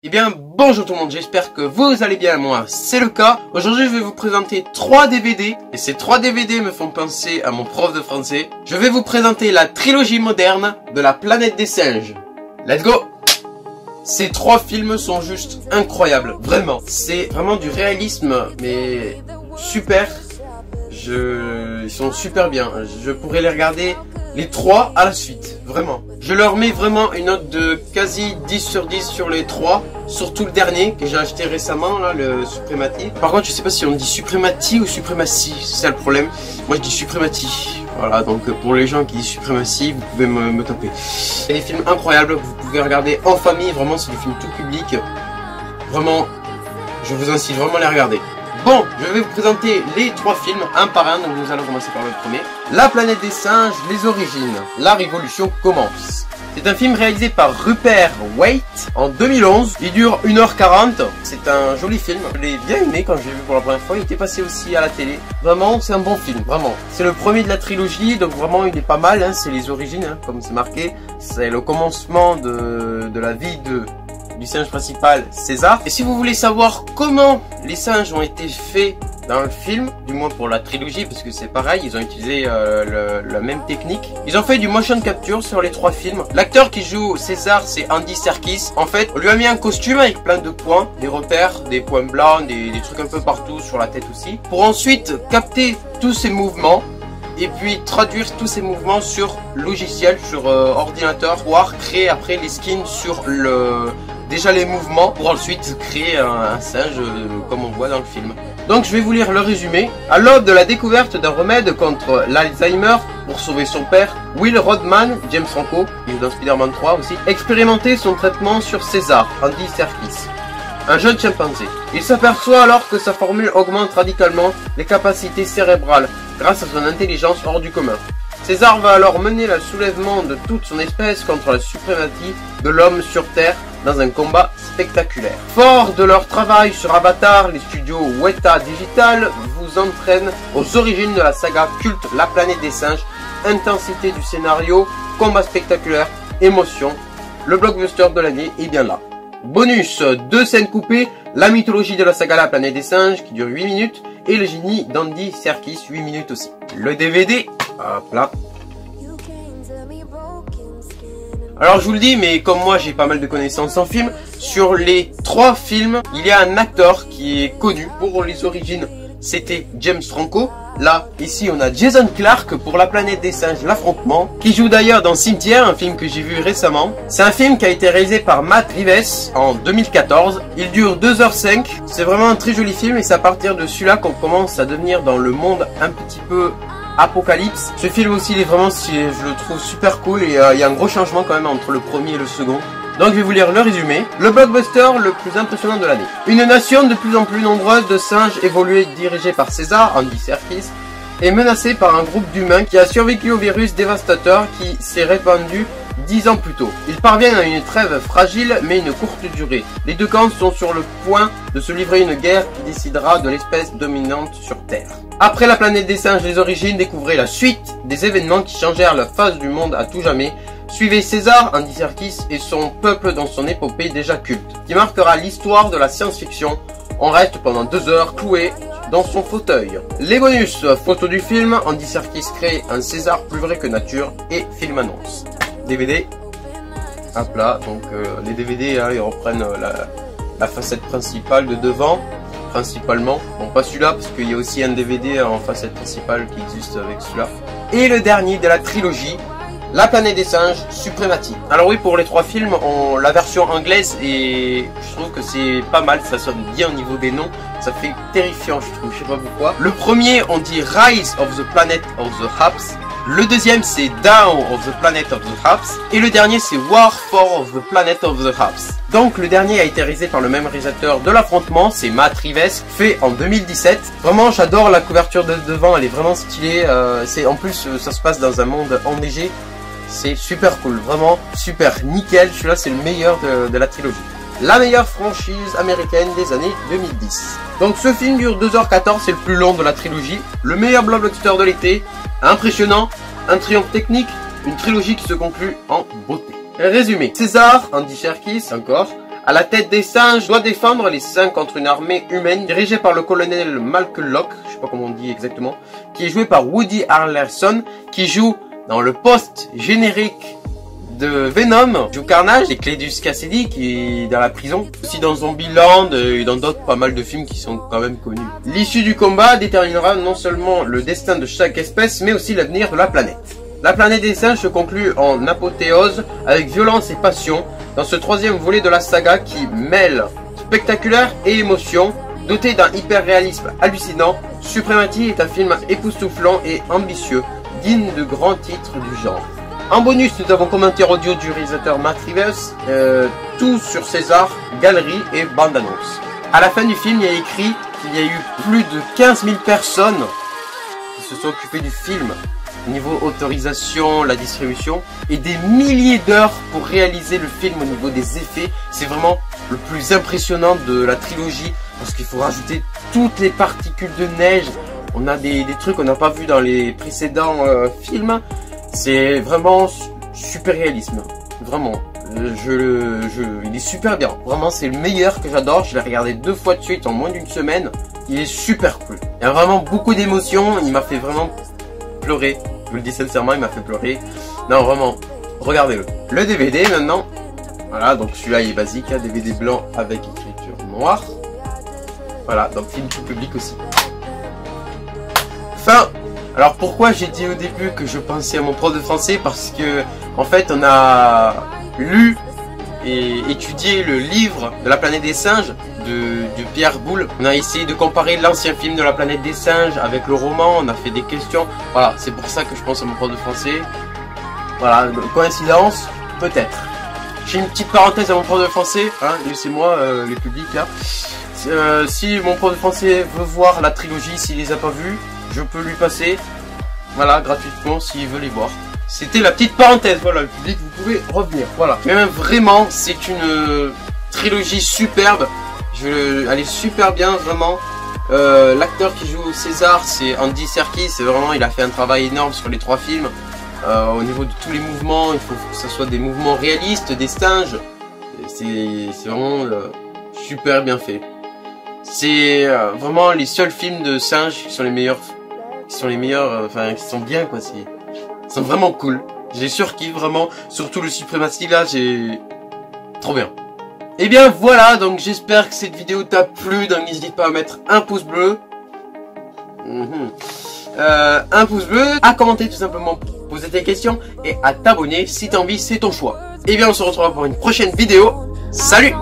Eh bien, bonjour tout le monde, j'espère que vous allez bien, moi c'est le cas. Aujourd'hui je vais vous présenter 3 DVD, et ces 3 DVD me font penser à mon prof de français. Je vais vous présenter la trilogie moderne de la planète des singes. Let's go! Ces 3 films sont juste incroyables, vraiment. C'est vraiment du réalisme, mais super. Ils sont super bien, je pourrais les regarder les 3 à la suite, vraiment. Je leur mets vraiment une note de quasi 10 sur 10 sur les 3, surtout le dernier que j'ai acheté récemment, là, le Supremacy. Par contre, je sais pas si on dit Supremacy ou Supremacy, c'est ça le problème. Moi je dis Supremacy, voilà, donc pour les gens qui disent Supremacy, vous pouvez me taper. C'est des films incroyables, vous pouvez regarder en famille, vraiment c'est des films tout public. Vraiment, je vous incite vraiment à les regarder. Bon, je vais vous présenter les 3 films un par un, donc nous allons commencer par le premier. La planète des singes, les origines, la révolution commence. C'est un film réalisé par Rupert Waite en 2011, il dure 1h40, c'est un joli film. Je l'ai bien aimé quand je l'ai vu pour la première fois, il était passé aussi à la télé. Vraiment, c'est un bon film, vraiment. C'est le premier de la trilogie, donc vraiment il est pas mal, hein, c'est les origines, hein, comme c'est marqué. C'est le commencement de la vie du singe principal, César. Et si vous voulez savoir comment les singes ont été faits dans le film, du moins pour la trilogie, parce que c'est pareil, ils ont utilisé la même technique. Ils ont fait du motion capture sur les 3 films. L'acteur qui joue César, c'est Andy Serkis. En fait, on lui a mis un costume avec plein de points, des repères, des points blancs, des trucs un peu partout sur la tête aussi, pour ensuite capter tous ces mouvements et puis traduire tous ces mouvements sur logiciel, sur ordinateur, voire créer après les skins sur déjà les mouvements pour ensuite créer un singe comme on voit dans le film. Donc je vais vous lire le résumé. À l'aube de la découverte d'un remède contre l'Alzheimer pour sauver son père, Will Rodman, James Franco, il est dans Spider-Man 3 aussi, expérimentait son traitement sur César, Andy Serkis, un jeune chimpanzé. Il s'aperçoit alors que sa formule augmente radicalement les capacités cérébrales grâce à son intelligence hors du commun. César va alors mener le soulèvement de toute son espèce contre la suprématie de l'homme sur Terre dans un combat spectaculaire. Fort de leur travail sur Avatar, les studios Weta Digital vous entraînent aux origines de la saga culte La planète des singes. Intensité du scénario, combat spectaculaire, émotion. Le blockbuster de l'année est bien là. Bonus, 2 scènes coupées, la mythologie de la saga La planète des singes qui dure 8 minutes et le génie d'Andy Serkis 8 minutes aussi. Le DVD, hop là. Alors je vous le dis, mais comme moi j'ai pas mal de connaissances en film, sur les 3 films, il y a un acteur qui est connu pour les origines, c'était James Franco. Là, ici on a Jason Clarke pour La planète des singes, l'affrontement, qui joue d'ailleurs dans Cimetière, un film que j'ai vu récemment. C'est un film qui a été réalisé par Matt Reeves en 2014. Il dure 2h05, c'est vraiment un très joli film et c'est à partir de celui-là qu'on commence à devenir dans le monde un petit peu Apocalypse. Ce film aussi il est vraiment, je le trouve super cool et il y a un gros changement quand même entre le premier et le second. Donc je vais vous lire le résumé. Le blockbuster le plus impressionnant de l'année. Une nation de plus en plus nombreuse de singes évolués dirigée par César, Andy Serkis, est menacée par un groupe d'humains qui a survécu au virus dévastateur qui s'est répandu 10 ans plus tôt. Ils parviennent à une trêve fragile mais une courte durée. Les 2 camps sont sur le point de se livrer une guerre qui décidera de l'espèce dominante sur Terre. Après La planète des singes, les origines, découvrez la suite des événements qui changèrent la face du monde à tout jamais. Suivez César, Andy Serkis et son peuple dans son épopée déjà culte, qui marquera l'histoire de la science-fiction. On reste pendant 2 heures cloué dans son fauteuil. Les bonus, photo du film, Andy Serkis crée un César plus vrai que nature et film annonce. DVD, hop là, donc les DVD hein, ils reprennent la facette principale de devant, principalement. Bon, pas celui-là parce qu'il y a aussi un DVD en facette principale qui existe avec celui-là. Et le dernier de la trilogie, La planète des singes, Supremacy. Alors oui, pour les 3 films, la version anglaise et je trouve que c'est pas mal, ça sonne bien au niveau des noms, ça fait terrifiant je trouve, je sais pas pourquoi. Le premier on dit Rise of the Planet of the Apes, le deuxième c'est Down of the Planet of the Apes et le dernier c'est War for the Planet of the Apes. Donc le dernier a été réalisé par le même réalisateur de l'affrontement, c'est Matt Reeves, fait en 2017. Vraiment j'adore la couverture de devant, elle est vraiment stylée, en plus ça se passe dans un monde enneigé. C'est super cool, vraiment super nickel, celui-là c'est le meilleur de la trilogie. La meilleure franchise américaine des années 2010. Donc ce film dure 2h14, c'est le plus long de la trilogie. Le meilleur blockbuster de l'été, impressionnant, un triomphe technique, une trilogie qui se conclut en beauté. Résumé, César, Andy Serkis encore, à la tête des singes, doit défendre les singes contre une armée humaine dirigée par le colonel Malcolm Locke, je sais pas comment on dit exactement, qui est joué par Woody Harrelson, qui joue dans le post-générique de Venom, joue Carnage, et Clédus Cassidy qui est dans la prison, aussi dans Zombieland et dans d'autres pas mal de films qui sont quand même connus. L'issue du combat déterminera non seulement le destin de chaque espèce, mais aussi l'avenir de la planète. La planète des singes se conclut en apothéose avec violence et passion dans ce troisième volet de la saga qui mêle spectaculaire et émotion. Doté d'un hyper-réalisme hallucinant, Supremacy est un film époustouflant et ambitieux, digne de grands titres du genre. En bonus, nous avons commentaire audio du réalisateur Matt Reeves, tout sur César, galerie et bande-annonce. À la fin du film, il y a écrit qu'il y a eu plus de 15 000 personnes qui se sont occupées du film, au niveau autorisation, la distribution, et des milliers d'heures pour réaliser le film au niveau des effets. C'est vraiment le plus impressionnant de la trilogie, parce qu'il faut rajouter toutes les particules de neige. On a des trucs qu'on n'a pas vu dans les précédents films. C'est vraiment super réalisme, vraiment. Il est super bien. Vraiment, c'est le meilleur que j'adore. Je l'ai regardé 2 fois de suite en moins d'une semaine. Il est super cool. Il y a vraiment beaucoup d'émotions. Il m'a fait vraiment pleurer. Je vous le dis sincèrement, il m'a fait pleurer. Non, vraiment, regardez-le. Le DVD maintenant. Voilà, donc celui-là il est basique, hein, DVD blanc avec écriture noire. Voilà, donc film tout public aussi. Fin. Alors pourquoi j'ai dit au début que je pensais à mon prof de français? Parce que en fait on a lu et étudié le livre de la planète des singes de Pierre Boulle. On a essayé de comparer l'ancien film de la planète des singes avec le roman, on a fait des questions. Voilà, c'est pour ça que je pense à mon prof de français. Voilà, coïncidence? Peut-être. J'ai une petite parenthèse à mon prof de français, hein, laissez-moi les publics là. Si mon prof de français veut voir la trilogie, s'il les a pas vus, je peux lui passer, voilà, gratuitement, s'il veut les voir. C'était la petite parenthèse, voilà, le public, vous pouvez revenir, voilà. Mais même vraiment, c'est une trilogie superbe, elle est super bien, vraiment. L'acteur qui joue César, c'est Andy Serkis, c'est vraiment, il a fait un travail énorme sur les 3 films. Au niveau de tous les mouvements, il faut que ce soit des mouvements réalistes, des singes. C'est vraiment super bien fait. C'est vraiment les seuls films de singes qui sont les meilleurs, enfin qui sont bien quoi. Ils sont vraiment cool. J'ai surkiffé vraiment, surtout le Supremacy là, j'ai trop bien. Et bien voilà, donc j'espère que cette vidéo t'a plu. Donc n'hésite pas à mettre un pouce bleu, un pouce bleu, à commenter tout simplement pour poser tes questions et à t'abonner si t'as envie, c'est ton choix. Et bien on se retrouvera pour une prochaine vidéo. Salut!